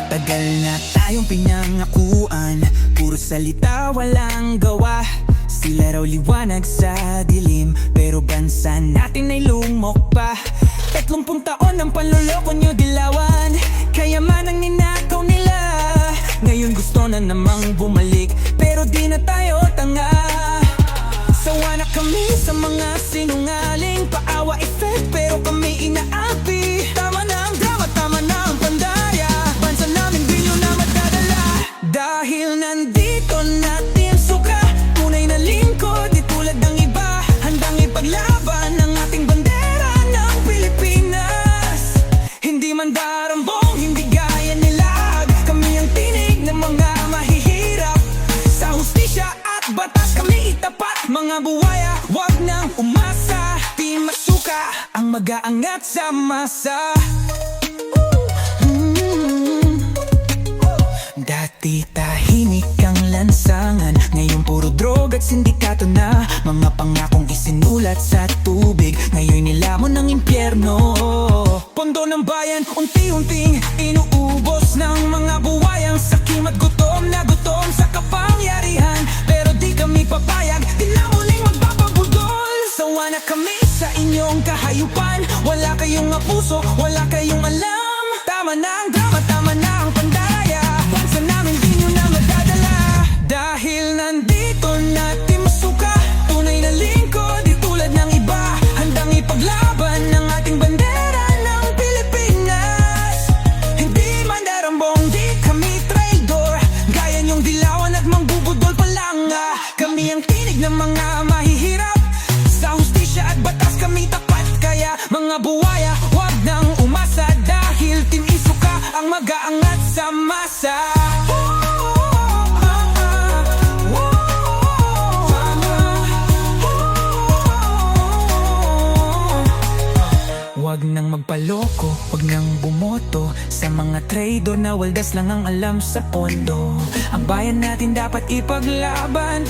Matagal na tayong pinangakuan, puro salita walang gawa. Sila raw liwanag sa dilim, pero bansa natin ay lumok pa. 30 taon ng panloloko nyo dilawan, kayaman ang ninakaw nila. Ngayon gusto na namang bumalik, pero di na tayo tanga. Sawa na kami sa mga sinungaling, paawa effect pero kami inaapi. Tama na ang drama, tama na ang pandaya, bansa namin di nyo na madadala. Dahil nandito natin suka, tunay na lingkod di tulad ng iba. Handang ipaglaban ang ating bandera ng Pilipinas. Hindi man darambong, hindi gaya nila. Kami ang tinig ng mga mahihirap, sa hustisya at batas kami itapat. Mga buwaya, wag nang umasa, di masuka ang mag-aangat sa masa. Dati tahimik ang lansangan, ngayon puro drog at sindikato na. Mga pangakong isinulat sa tubig, ngayon nilamon ng impyerno. Pondo ng bayan, unti-unting inuubos ng mga buwayang sakim at gutom na gutom sa kapangyarihan. Pero di kami papayag, di na muling magpapabudol. Sawa na kami sa inyong kahayupan, wala kayong puso, wala kayong alam. Tama na ang drama, tama na ang pandaya, bansa namin di nyo na madadala. Dahil nandito natin masuka, tunay na lingkod di tulad ng iba. Handang ipaglaban ang ating bandera ng Pilipinas. Hindi man darambong, di kami traidor, gaya nyong dilawan at mangbubudol pa lang. Kami ang tinig ng mga mahihirap, sa hustisya at batas kami tapat. Kaya mga buwaya, wag nang umasa, dahil Team Isuka ang mag-aangat sa masa. Wag nang magpaloko, wag nang bumoto sa mga traidor na waldas lang ang alam sa pondo. Ang bayan natin dapat ipaglaban,